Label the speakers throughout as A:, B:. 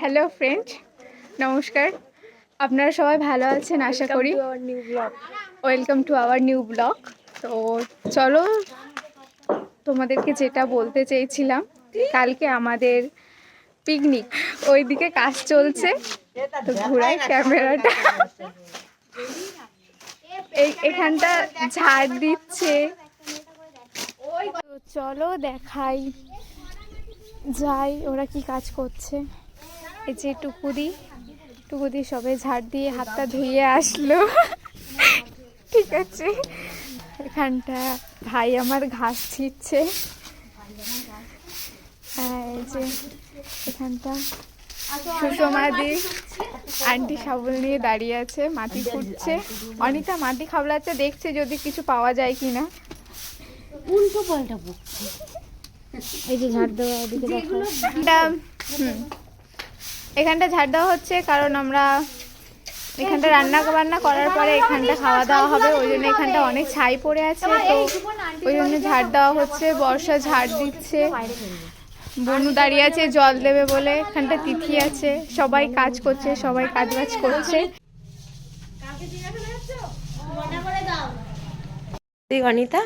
A: Hello friend, নমস্কার। আপনারা সবাই ভালো আছেন আশা করি। Welcome to our new blog. তো চলো, তোমাদেরকে যেটা বলতে চেয়েছিলাম, কালকে আমাদের পিকনিক, ওইদিকে কাজ চলছে। তো ঘুরাই ক্যামেরাটা, এখানটা ঝাড় দিচ্ছে। তো চলো দেখাই যাই ওরা কি কাজ করছে। এই যে টুকুদি সবে ঝাড় দিয়ে হাতটা ধুয়ে আসলো। ঠিক আছে, এখানটা ভাই আমার ঘাস ছিঁড়ছে। এই যে এখানটা সুষমাদি আন্টি শাবল নিয়ে দাঁড়িয়ে আছে, মাটি খুঁড়ছে। অনিতা মাটি খাবলাচ্ছে, দেখছে যদি কিছু পাওয়া যায় কিনা।
B: উল্টো পাল্টা বকছে। এই যে ঝাড় দেওয়া ওদিকে দেখো।
A: এখানটা ঝাড় দেওয়া হচ্ছে কারণ আমরা এখানটা রান্না বান্না করার পরে এখানটা খাওয়া দাওয়া হবে, ওই জন্য এখানটা অনেক ছাই পড়ে আছে। তো ওই জন্য ঝাড় দেওয়া হচ্ছে। বর্ষা ঝাড় দিচ্ছে, বনু দাঁড়িয়ে আছে জল দেবে বলে। এখানটা তিথি আছে, সবাই কাজ করছে, সবাই কাজ করছে।
B: অনিতা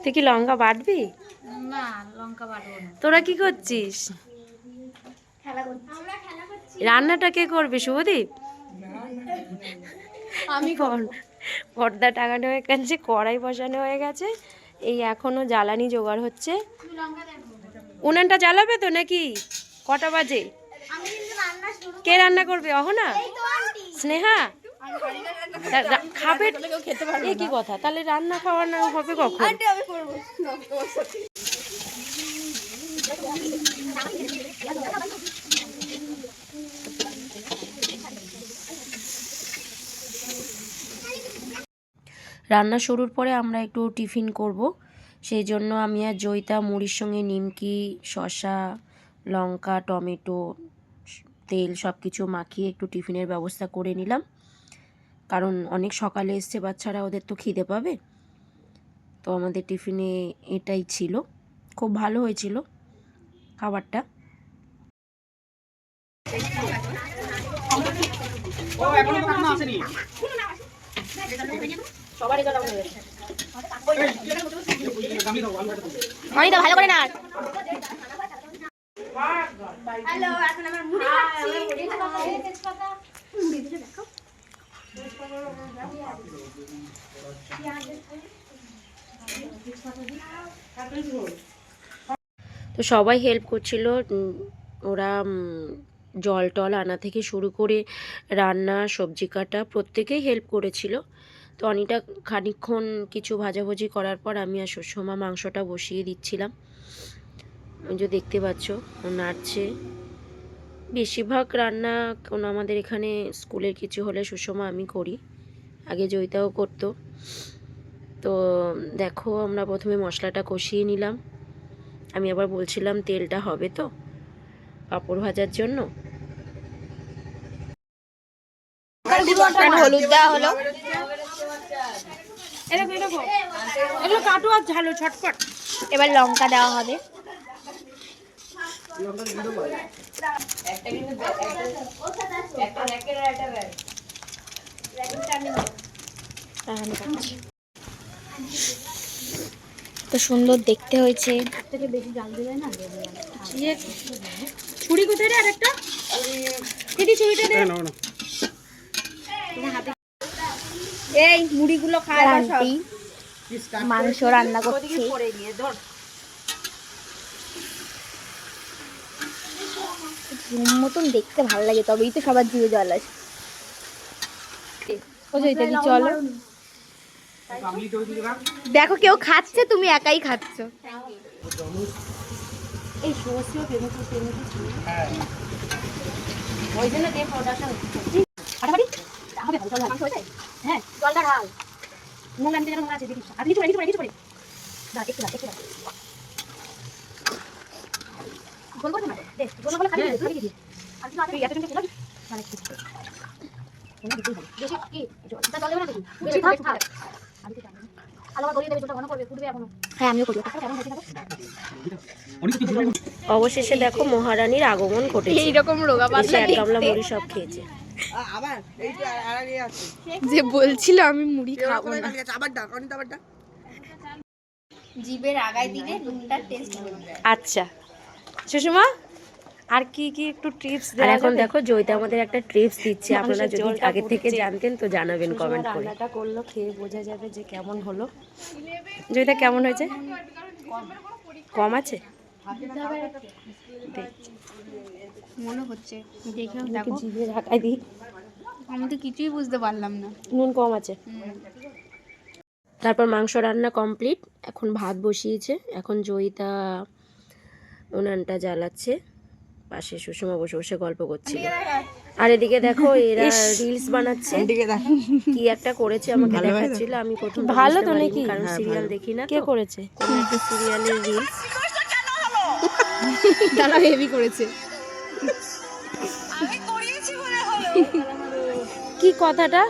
B: তুই কি লঙ্কা বাটবি?
C: না, লঙ্কা বাটবো না।
B: তোরা কি করছিস? রান্নাটা কে করবে? শুভদীপ? আমি পর্দা টাঙানো হয়ে গেছে, কড়াই বসানো হয়ে গেছে, এই এখনো জ্বালানি জোগাড় হচ্ছে। উনানটা জ্বালাবে তো নাকি? কটা বাজে? কে রান্না করবে? অহনা? স্নেহা? খাবে? এ কি কথা? তাহলে রান্না খাওয়ানো হবে কখন? রান্না শুরুর পরে আমরা একটু টিফিন করব, সেই জন্য আমি আর জয়িতা মুড়ির সঙ্গে নিমকি, শসা, লঙ্কা, টমেটো, তেল সব কিছু মাখিয়ে একটু টিফিনের ব্যবস্থা করে নিলাম। কারণ অনেক সকালে এসছে বাচ্চারা, ওদের তো খিদে পাবে। তো আমাদের টিফিনে এটাই ছিল। খুব ভালো হয়েছিল খাবারটা। ভালো করে না। হ্যালো, এখন আমরা মুড়ি খাচ্ছি। তো সবাই হেল্প করছিল। ওরা জল টল আনা থেকে শুরু করে রান্না, সবজি কাটা, প্রত্যেকেই হেল্প করেছিল। তো অনিটা খানিকক্ষণ কিছু ভাজাভুজি করার পর আমি আর সুষমা মাংসটা বসিয়ে দিচ্ছিলাম। যে দেখতে পাচ্ছ ও নাড়ছে। বেশিরভাগ রান্না আমাদের এখানে স্কুলের কিছু হলে সুষমা আমি করি, আগে জয়িতাও করতো। তো দেখো, আমরা প্রথমে মশলাটা কষিয়ে নিলাম। আমি আবার বলছিলাম তেলটা হবে তো পাঁপড় ভাজার জন্য।
A: হলুদ দেওয়া হলো,
B: কাটু আর ঝালো ছটফট।
A: এবার লঙ্কা দেওয়া হবে। তো সুন্দর দেখতে হয়েছে।
B: ছুরি কোথায় রে? আরেকটা ছুরিটা দে।
A: এই মুড়িগুলো খায় আন্টি মাংস রান্না করছে। মতন দেখতে ভালো লাগে, তবেই তো সবার জিভে জল আসে। চলো দেখো, কেউ খাচ্ছে, তুমি একাই খাচ্ছ।
B: এই সরষে ওই জন্য দিয়ে প্রোডাকশন হবে। হ্যাঁ, জলটা ঢাল। নোংরা নিতে যেন নোংরা আছে, দেখিস। আর কিছু করে না, একটু গোল করে না দে, গোল গোল খালি দে, খালি দে। আর কিছু আছে? এত জন্য খেলাবি মানে কি? বেশি কি জলটা জল দেবে না, দেখি বেশি থাক। আর কিছু জানি না। আলাদা গলিয়ে দেবে, জলটা ঘন করবে, ফুটবে এখনো। হ্যাঁ, আমিও করি। কেমন হয়েছে দেখো। অবশেষে দেখো মহারানীর আগমন ঘটেছে।
A: এইরকম রোগা
B: এসে
A: পাতলা
B: এক গামলা
A: দেখতে।
B: মুড়ি সব খেয়েছে।
A: যে বলছিল আমি মুড়ি খাবো না। জিভের আগায় দিলে নুনটা টেস্ট বদলে যায়।
B: আচ্ছা সুষমা, আর কি কি একটু টিপস দেওয়া যাবে? আর এখন দেখো জয়িতা আমাদের একটা টিপস দিচ্ছে, আপনারা যদি আগে থেকে জানতেন তো জানাবেন কমেন্ট করে। রান্নাটা করলো, খেয়ে বোঝা যাবে যে কেমন হলো। জয়িতা কেমন হয়েছে? কম আছে
A: মনে হচ্ছে, দেখেও দেখো।
B: জিভে ঢাকাই দিই,
A: আমি তো কিছুই বুঝতে পারলাম না।
B: নুন কম আছে। তারপর মাংস রান্না কমপ্লিট, এখন ভাত বসিয়েছে। এখন জয়িতা উনানটা জ্বালাচ্ছে, পাশে সুষমা বসে বসে গল্প করছিল। আর এদিকে দেখো এরা রিলস বানাচ্ছে, কি একটা করেছে আমাকে দেখাচ্ছিল। আমি প্রথম ভালো তো নাকি, কারণ সিরিয়াল দেখি না। কে করেছে? কোন একটা সিরিয়ালের রিলস।
A: তারা হেভি করেছে।
B: কি কথাটা?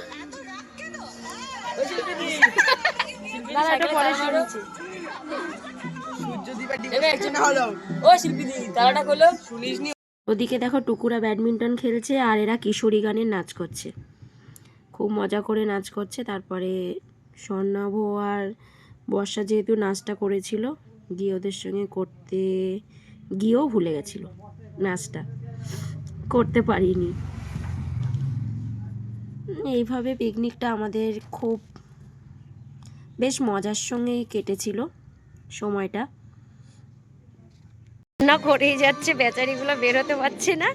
B: দাঁড়াটা পরে শুনছি। ওদিকে দেখো টুকুরা ব্যাডমিন্টন খেলছে আর এরা কিশোরী গানের নাচ করছে, খুব মজা করে নাচ করছে। তারপরে স্বর্ণাভ আর বর্ষা যেহেতু নাচটা করেছিল, গিয়ে ওদের সঙ্গে করতে গিয়েও ভুলে গেছিল, নাচটা করতে পারিনি। এইভাবে পিকনিকটা আমাদের খুব বেশ মজার সঙ্গেই কেটেছিল সময়টা। না করেই যাচ্ছে, বেচারিগুলো বেরোতে পারছে না।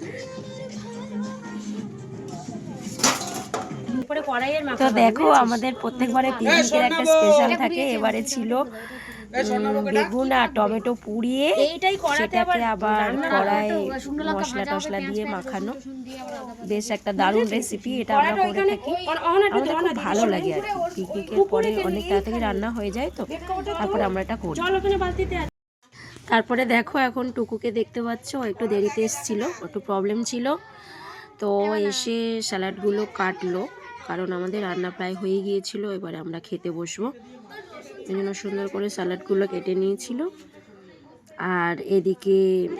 B: তো দেখো আমাদের প্রত্যেকবারে পিকনিকের একটা স্পেশাল থাকে, এবারে ছিল বেগুন আর টমেটো পুড়িয়ে সেটাকে আবার কড়াই মশলা টশলা দিয়ে মাখানো। বেশ একটা দারুণ রেসিপি, এটা আমরা করে থাকি, আমাদের খুব ভালো লাগে আর কি। পিকনিকের পরে অনেক তাড়াতাড়ি রান্না হয়ে যায়, তো তারপরে আমরা এটা করি। তারপরে দেখো এখন টুকুকে দেখতে পাচ্ছ, ও একটু দেরিতে এসেছিলো, একটু প্রবলেম ছিল, তো এসে স্যালাডগুলো কাটলো, কারণ আমাদের রান্না প্রায় হয়ে গিয়েছিল, এবারে আমরা খেতে বসবো। এই জন্য সুন্দর করে স্যালাডগুলো কেটে নিয়েছিল। আর এদিকে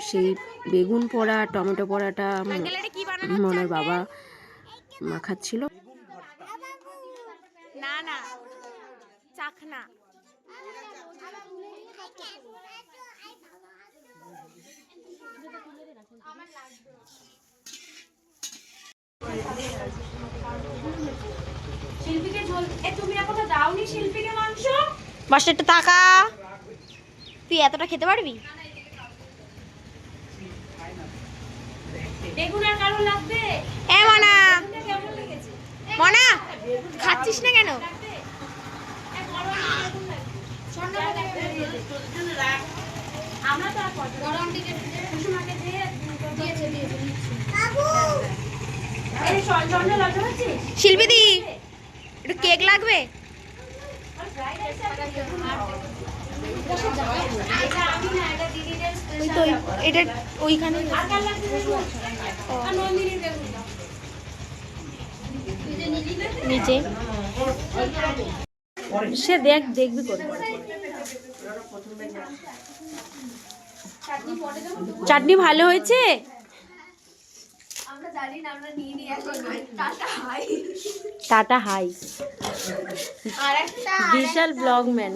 B: সেই বেগুন পোড়া টমেটো পোড়াটা মনের বাবা মাখাচ্ছিল।
A: না না, চাখনা।
B: শিল্পীকে তুমি এখনো দাওনি শিল্পীকে মাংস?
A: মাস্টার একটু টাকা, তুই এতটা খেতে পারবি?
B: বেগুন আর কারো লাগবে?
A: এ মনা,
B: কেমন লেগেছে?
A: মনা খাচ্ছিস না কেন?
B: আমরা তো আর গরম দিকে কুসুমাকে দিয়ে দিয়েছে এই চন্দ্র লাগবে হচ্ছে।
A: শিল্পী দি একটু কেক লাগবে? ওই তো এটা ওইখানে নিচে
B: সে দেখবি করে। চাটনি ভালো হয়েছে? Tata hi. বিশাল ব্লগম্যান।